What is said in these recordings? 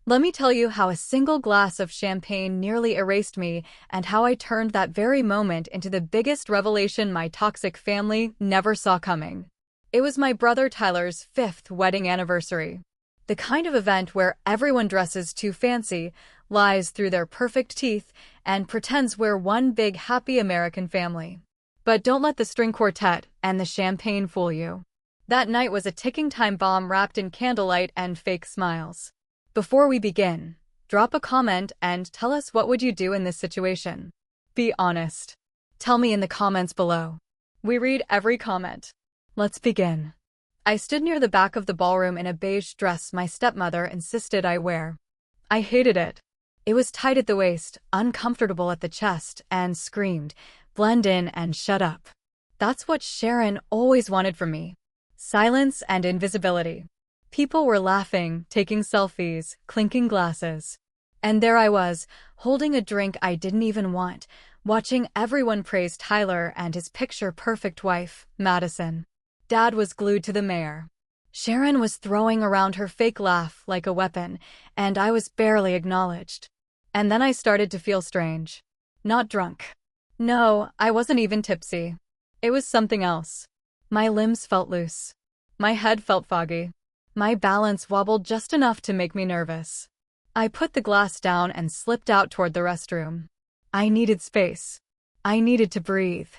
Let me tell you how a single glass of champagne nearly erased me and how I turned that very moment into the biggest revelation my toxic family never saw coming. It was my brother Tyler's 5th wedding anniversary. The kind of event where everyone dresses too fancy, lies through their perfect teeth, and pretends we're one big happy American family. But don't let the string quartet and the champagne fool you. That night was a ticking time bomb wrapped in candlelight and fake smiles. Before we begin, drop a comment and tell us what would you do in this situation. Be honest. Tell me in the comments below. We read every comment. Let's begin. I stood near the back of the ballroom in a beige dress my stepmother insisted I wear. I hated it. It was tight at the waist, uncomfortable at the chest, and screamed, "Blend in and shut up." That's what Sharon always wanted from me. Silence and invisibility. People were laughing, taking selfies, clinking glasses. And there I was, holding a drink I didn't even want, watching everyone praise Tyler and his picture-perfect wife, Madison. Dad was glued to the mayor. Sharon was throwing around her fake laugh like a weapon, and I was barely acknowledged. And then I started to feel strange. Not drunk. No, I wasn't even tipsy. It was something else. My limbs felt loose. My head felt foggy. My balance wobbled just enough to make me nervous. I put the glass down and slipped out toward the restroom. I needed space. I needed to breathe.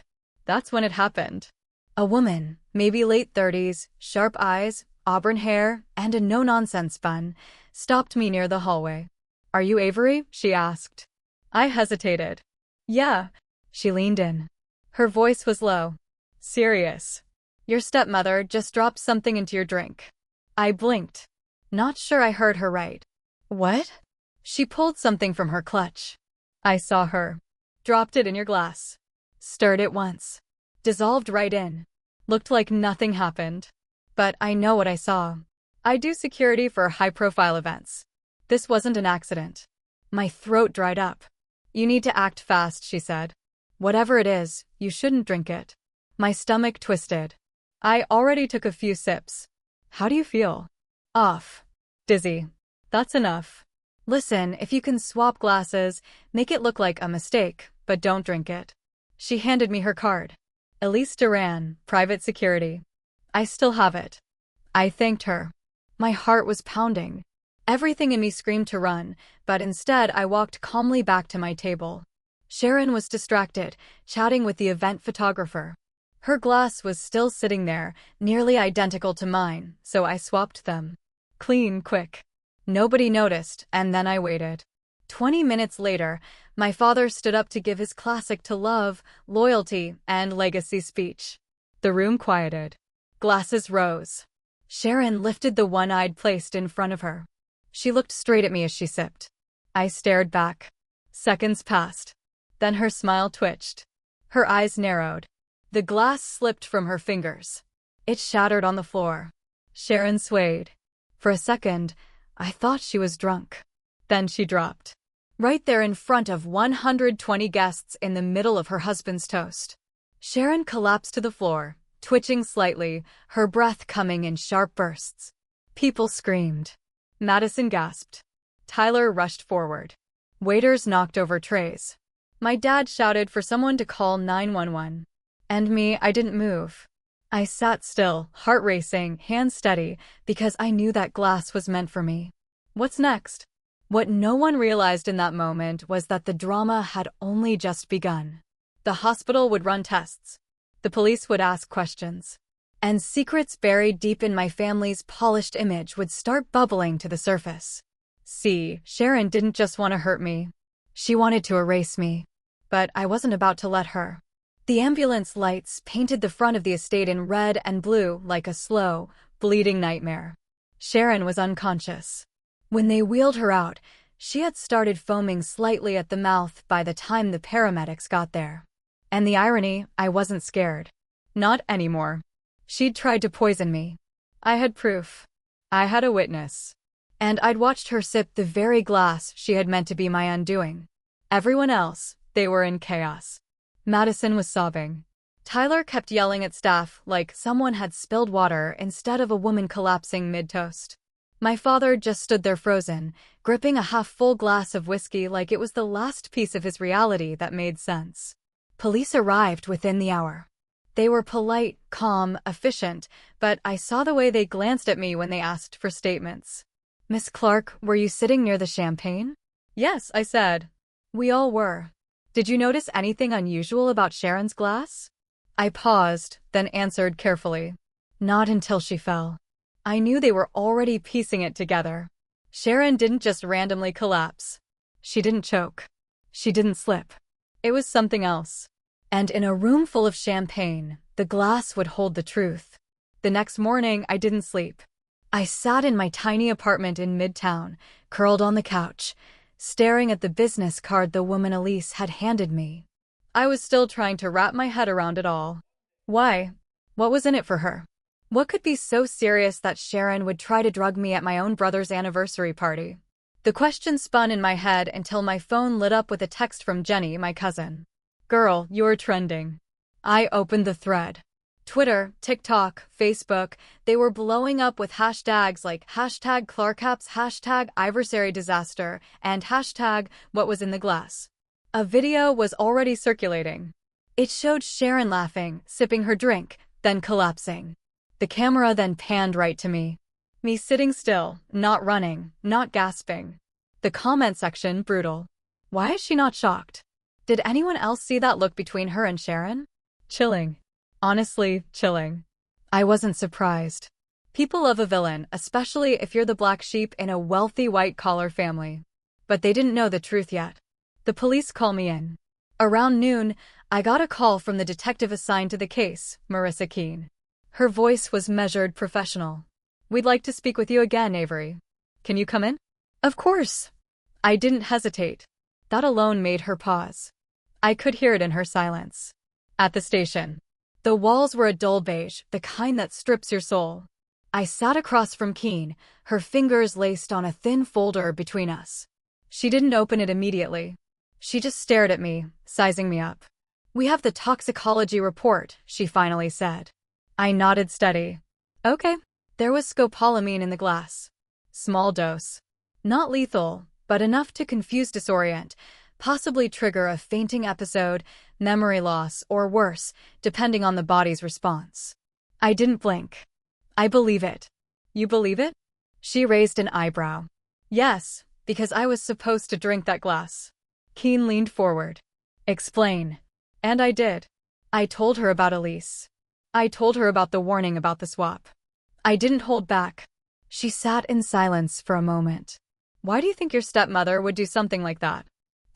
That's when it happened. A woman, maybe late 30s, sharp eyes, auburn hair, and a no-nonsense bun, stopped me near the hallway. "Are you Avery?" she asked. I hesitated. "Yeah." She leaned in. Her voice was low. "Serious. Your stepmother just dropped something into your drink." I blinked. Not sure I heard her right. "What?" She pulled something from her clutch. I saw her. "Dropped it in your glass." Stirred it once. Dissolved right in. Looked like nothing happened. But I know what I saw. I do security for high-profile events. This wasn't an accident. My throat dried up. "You need to act fast," she said. "Whatever it is, you shouldn't drink it." My stomach twisted. I already took a few sips. "How do you feel?" "Off. Dizzy." "That's enough. Listen, if you can swap glasses, make it look like a mistake, but don't drink it." She handed me her card. Elise Duran, private security. I still have it. I thanked her. My heart was pounding. Everything in me screamed to run, but instead I walked calmly back to my table. Sharon was distracted, chatting with the event photographer. Her glass was still sitting there, nearly identical to mine, so I swapped them. Clean, quick. Nobody noticed, and then I waited. 20 minutes later, my father stood up to give his classic to love, loyalty, and legacy speech. The room quieted. Glasses rose. Sharon lifted the one I'd placed in front of her. She looked straight at me as she sipped. I stared back. Seconds passed. Then her smile twitched. Her eyes narrowed. The glass slipped from her fingers. It shattered on the floor. Sharon swayed. For a second, I thought she was drunk. Then she dropped. Right there in front of 120 guests in the middle of her husband's toast. Sharon collapsed to the floor, twitching slightly, her breath coming in sharp bursts. People screamed. Madison gasped. Tyler rushed forward. Waiters knocked over trays. My dad shouted for someone to call 911. And me, I didn't move. I sat still, heart racing, hands steady, because I knew that glass was meant for me. What's next? What no one realized in that moment was that the drama had only just begun. The hospital would run tests. The police would ask questions. And secrets buried deep in my family's polished image would start bubbling to the surface. See, Sharon didn't just want to hurt me. She wanted to erase me. But I wasn't about to let her. The ambulance lights painted the front of the estate in red and blue like a slow, bleeding nightmare. Sharon was unconscious. When they wheeled her out, she had started foaming slightly at the mouth by the time the paramedics got there. And the irony, I wasn't scared. Not anymore. She'd tried to poison me. I had proof. I had a witness. And I'd watched her sip the very glass she had meant to be my undoing. Everyone else, they were in chaos. Madison was sobbing. Tyler kept yelling at staff like someone had spilled water instead of a woman collapsing mid-toast. My father just stood there frozen, gripping a half-full glass of whiskey like it was the last piece of his reality that made sense. Police arrived within the hour. They were polite, calm, efficient, but I saw the way they glanced at me when they asked for statements. Miss Clark, were you sitting near the champagne? Yes, I said. We all were. Did you notice anything unusual about Sharon's glass? I paused, then answered carefully. Not until she fell. I knew they were already piecing it together. Sharon didn't just randomly collapse. She didn't choke. She didn't slip. It was something else. And in a room full of champagne, the glass would hold the truth. The next morning, I didn't sleep. I sat in my tiny apartment in Midtown, curled on the couch, staring at the business card the woman Elise had handed me. I was still trying to wrap my head around it all. Why? What was in it for her? What could be so serious that Sharon would try to drug me at my own brother's anniversary party? The question spun in my head until my phone lit up with a text from Jenny, my cousin. Girl, you're trending. I opened the thread. Twitter, TikTok, Facebook, they were blowing up with hashtags like hashtag Clarkaps, hashtag Iversary disaster, and hashtag what was in the glass. A video was already circulating. It showed Sharon laughing, sipping her drink, then collapsing. The camera then panned right to me. Me sitting still, not running, not gasping. The comment section brutal. Why is she not shocked? Did anyone else see that look between her and Sharon? Chilling. Honestly, chilling. I wasn't surprised. People love a villain, especially if you're the black sheep in a wealthy white-collar family. But they didn't know the truth yet. The police call me in. Around noon, I got a call from the detective assigned to the case, Marissa Keene. Her voice was measured, professional. We'd like to speak with you again, Avery. Can you come in? Of course. I didn't hesitate. That alone made her pause. I could hear it in her silence. At the station. The walls were a dull beige, the kind that strips your soul. I sat across from Keene, her fingers laced on a thin folder between us. She didn't open it immediately. She just stared at me, sizing me up. We have the toxicology report, she finally said. I nodded steady. Okay. There was scopolamine in the glass. Small dose. Not lethal, but enough to confuse, disorient, possibly trigger a fainting episode, memory loss, or worse, depending on the body's response. I didn't blink. I believe it. You believe it? She raised an eyebrow. Yes, because I was supposed to drink that glass. Keene leaned forward. Explain. And I did. I told her about Elise. I told her about the warning about the swap. I didn't hold back. She sat in silence for a moment. Why do you think your stepmother would do something like that?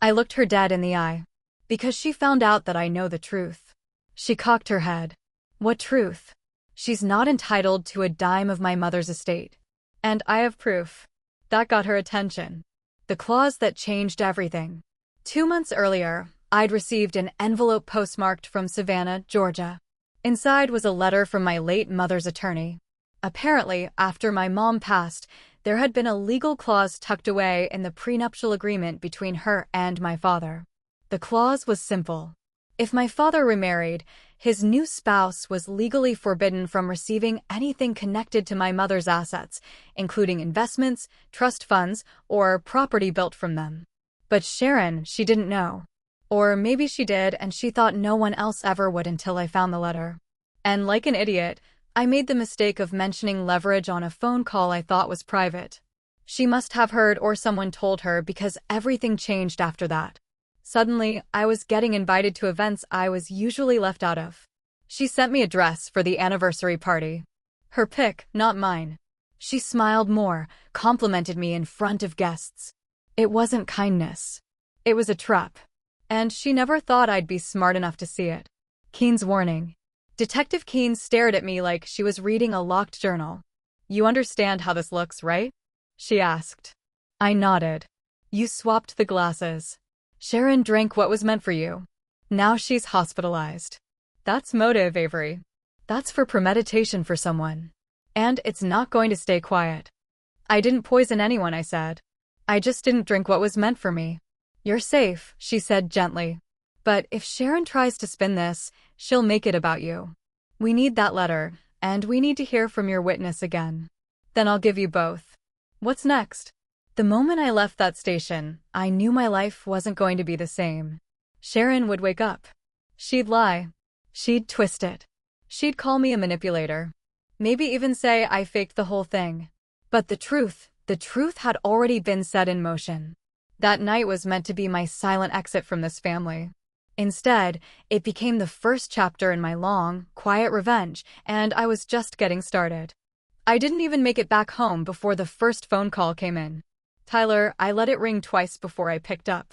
I looked her dead in the eye. Because she found out that I know the truth. She cocked her head. What truth? She's not entitled to a dime of my mother's estate. And I have proof. That got her attention. The clause that changed everything. 2 months earlier, I'd received an envelope postmarked from Savannah, Georgia. Inside was a letter from my late mother's attorney. Apparently, after my mom passed, there had been a legal clause tucked away in the prenuptial agreement between her and my father. The clause was simple. If my father remarried, his new spouse was legally forbidden from receiving anything connected to my mother's assets, including investments, trust funds, or property built from them. But Sharon, she didn't know. Or maybe she did and she thought no one else ever would until I found the letter. And like an idiot, I made the mistake of mentioning leverage on a phone call I thought was private. She must have heard or someone told her because everything changed after that. Suddenly, I was getting invited to events I was usually left out of. She sent me a dress for the anniversary party. Her pick, not mine. She smiled more, complimented me in front of guests. It wasn't kindness. It was a trap. And she never thought I'd be smart enough to see it. Keene's warning. Detective Keene stared at me like she was reading a locked journal. You understand how this looks, right? She asked. I nodded. You swapped the glasses. Sharon drank what was meant for you. Now she's hospitalized. That's motive, Avery. That's for premeditation for someone. And it's not going to stay quiet. I didn't poison anyone, I said. I just didn't drink what was meant for me. You're safe, she said gently. But if Sharon tries to spin this, she'll make it about you. We need that letter, and we need to hear from your witness again. Then I'll give you both. What's next? The moment I left that station, I knew my life wasn't going to be the same. Sharon would wake up. She'd lie. She'd twist it. She'd call me a manipulator. Maybe even say I faked the whole thing. But the truth had already been set in motion. That night was meant to be my silent exit from this family. Instead, it became the first chapter in my long, quiet revenge, and I was just getting started. I didn't even make it back home before the first phone call came in. Tyler, I let it ring twice before I picked up.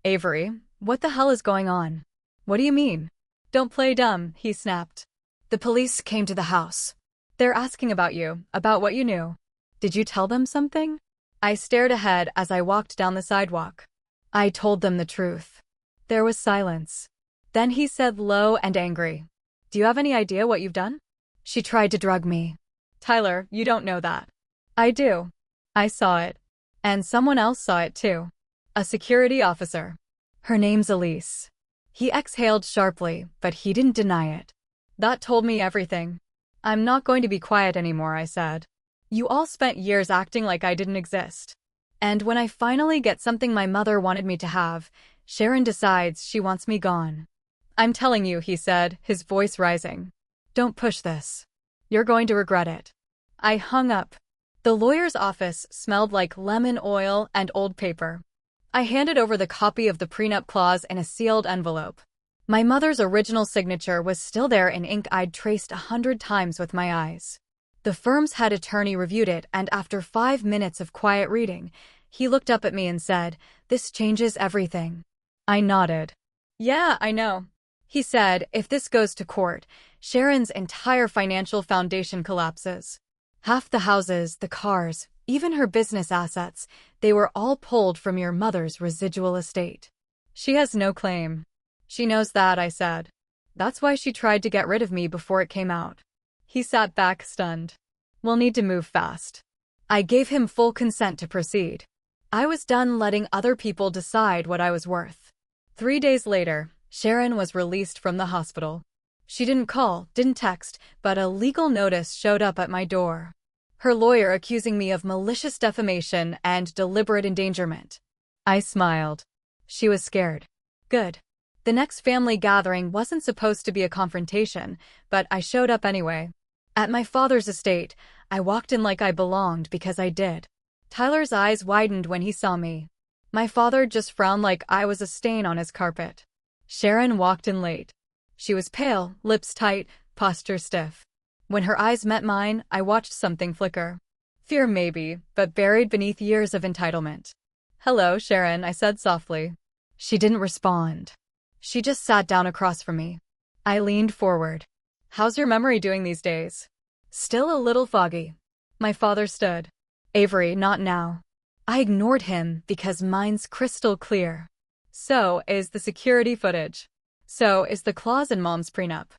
Avery, what the hell is going on? What do you mean? Don't play dumb, he snapped. The police came to the house. They're asking about you, about what you knew. Did you tell them something? I stared ahead as I walked down the sidewalk. I told them the truth. There was silence. Then he said low and angry, "Do you have any idea what you've done?" She tried to drug me. Tyler, you don't know that. I do. I saw it. And someone else saw it too. A security officer. Her name's Elise. He exhaled sharply, but he didn't deny it. That told me everything. I'm not going to be quiet anymore, I said. You all spent years acting like I didn't exist. And when I finally get something my mother wanted me to have, Sharon decides she wants me gone. I'm telling you, he said, his voice rising. Don't push this. You're going to regret it. I hung up. The lawyer's office smelled like lemon oil and old paper. I handed over the copy of the prenup clause in a sealed envelope. My mother's original signature was still there in ink I'd traced 100 times with my eyes. The firm's head attorney reviewed it, and after 5 minutes of quiet reading, he looked up at me and said, "This changes everything." I nodded. "Yeah, I know." He said, "If this goes to court, Sharon's entire financial foundation collapses. Half the houses, the cars, even her business assets, they were all pulled from your mother's residual estate. She has no claim." "She knows that," I said. "That's why she tried to get rid of me before it came out." He sat back, stunned. "We'll need to move fast." I gave him full consent to proceed. I was done letting other people decide what I was worth. 3 days later, Sharon was released from the hospital. She didn't call, didn't text, but a legal notice showed up at my door. Her lawyer accusing me of malicious defamation and deliberate endangerment. I smiled. She was scared. Good. The next family gathering wasn't supposed to be a confrontation, but I showed up anyway. At my father's estate, I walked in like I belonged because I did. Tyler's eyes widened when he saw me. My father just frowned like I was a stain on his carpet. Sharon walked in late. She was pale, lips tight, posture stiff. When her eyes met mine, I watched something flicker. Fear maybe, but buried beneath years of entitlement. "Hello, Sharon," I said softly. She didn't respond. She just sat down across from me. I leaned forward. "How's your memory doing these days?" "Still a little foggy." My father stood. "Avery, not now." I ignored him because mine's crystal clear. "So is the security footage. So is the clause in Mom's prenup."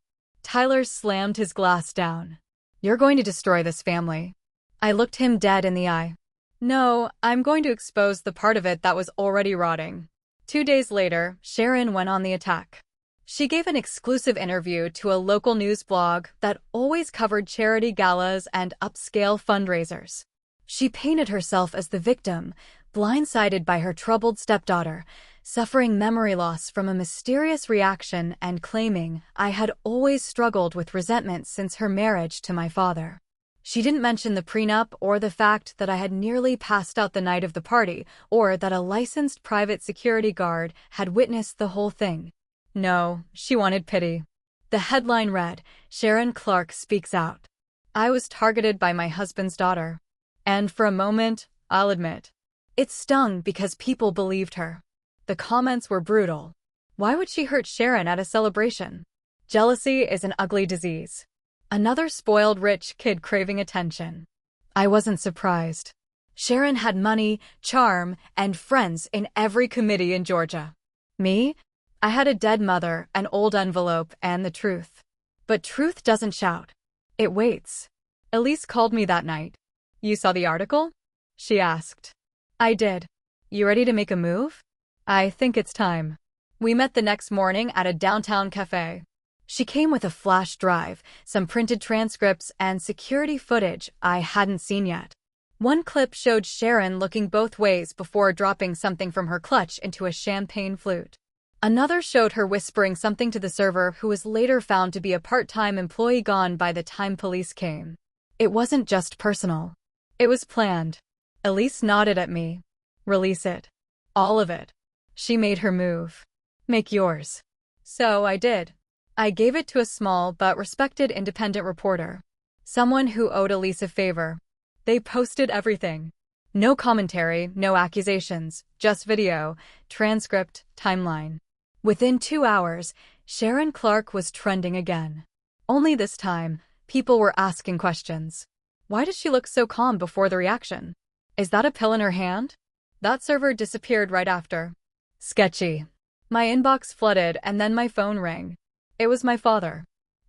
Tyler slammed his glass down. "You're going to destroy this family." I looked him dead in the eye. "No, I'm going to expose the part of it that was already rotting." 2 days later, Sharon went on the attack. She gave an exclusive interview to a local news blog that always covered charity galas and upscale fundraisers. She painted herself as the victim, blindsided by her troubled stepdaughter, suffering memory loss from a mysterious reaction and claiming I had always struggled with resentment since her marriage to my father. She didn't mention the prenup or the fact that I had nearly passed out the night of the party or that a licensed private security guard had witnessed the whole thing. No, she wanted pity. The headline read, "Sharon Clarke speaks out." I was targeted by my husband's daughter. And for a moment, I'll admit, it stung because people believed her. The comments were brutal. Why would she hurt Sharon at a celebration? Jealousy is an ugly disease. Another spoiled rich kid craving attention. I wasn't surprised. Sharon had money, charm, and friends in every committee in Georgia. Me? I had a dead mother, an old envelope, and the truth. But truth doesn't shout. It waits. Elise called me that night. "You saw the article?" she asked. I did. "You ready to make a move?" "I think it's time." We met the next morning at a downtown cafe. She came with a flash drive, some printed transcripts, and security footage I hadn't seen yet. One clip showed Sharon looking both ways before dropping something from her clutch into a champagne flute. Another showed her whispering something to the server, who was later found to be a part-time employee gone by the time police came. It wasn't just personal. It was planned. Elise nodded at me. Release it. All of it. She made her move. Make yours. So I did. I gave it to a small but respected independent reporter. Someone who owed Elise a favor. They posted everything. No commentary, no accusations, just video, transcript, timeline. Within 2 hours, Sharon Clarke was trending again. Only this time, people were asking questions. Why does she look so calm before the reaction? Is that a pill in her hand? That server disappeared right after. Sketchy. My inbox flooded and then my phone rang. It was my father.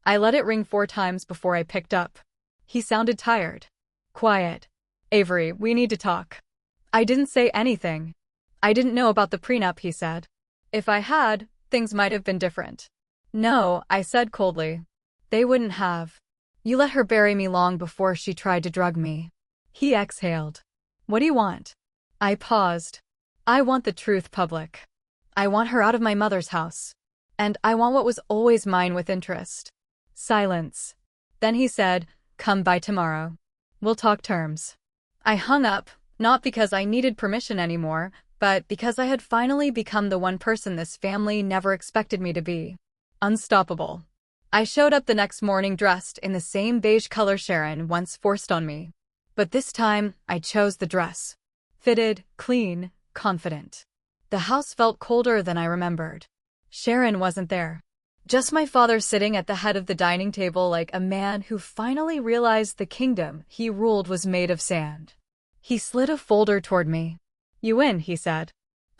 I let it ring 4 times before I picked up. He sounded tired. Quiet. Avery, we need to talk. I didn't say anything. I didn't know about the prenup, he said. If I had, things might have been different. No, I said coldly. They wouldn't have. You let her bury me long before she tried to drug me. He exhaled. What do you want? I paused. I want the truth public. I want her out of my mother's house. And I want what was always mine with interest. Silence. Then he said, come by tomorrow. We'll talk terms. I hung up, not because I needed permission anymore, but because I had finally become the one person this family never expected me to be. Unstoppable. I showed up the next morning dressed in the same beige color Sharon once forced on me. But this time, I chose the dress. Fitted, clean, confident. The house felt colder than I remembered. Sharon wasn't there. Just my father sitting at the head of the dining table like a man who finally realized the kingdom he ruled was made of sand. He slid a folder toward me. You win, he said.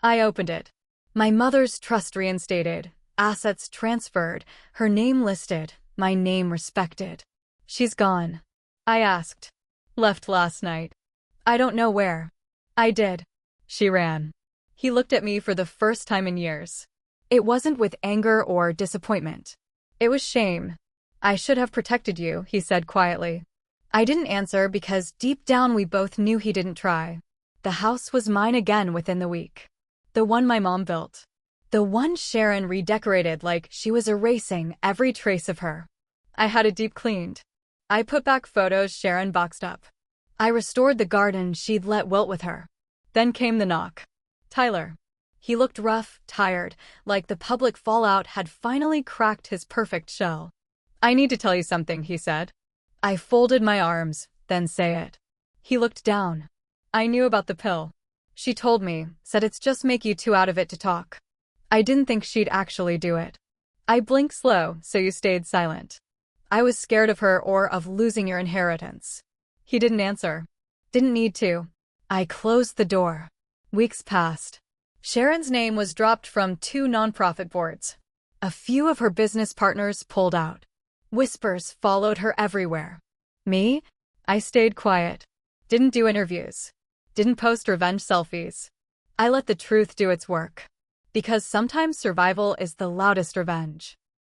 I opened it. My mother's trust reinstated, assets transferred, her name listed, my name respected. She's gone. I asked. Left last night. I don't know where. I did. She ran. He looked at me for the first time in years. It wasn't with anger or disappointment. It was shame. I should have protected you, he said quietly. I didn't answer because deep down we both knew he didn't try. The house was mine again within the week. The one my mom built. The one Sharon redecorated like she was erasing every trace of her. I had it deep cleaned. I put back photos Sharon boxed up. I restored the garden she'd let wilt with her. Then came the knock. Tyler. He looked rough, tired, like the public fallout had finally cracked his perfect shell. I need to tell you something, he said. I folded my arms, then say it. He looked down. I knew about the pill. She told me, said it's just make you too out of it to talk. I didn't think she'd actually do it. I blinked slow, so you stayed silent. I was scared of her or of losing your inheritance. He didn't answer. Didn't need to. I closed the door. Weeks passed. Sharon's name was dropped from 2 nonprofit boards. A few of her business partners pulled out. Whispers followed her everywhere. Me? I stayed quiet. Didn't do interviews. Didn't post revenge selfies. I let the truth do its work. Because sometimes survival is the loudest revenge.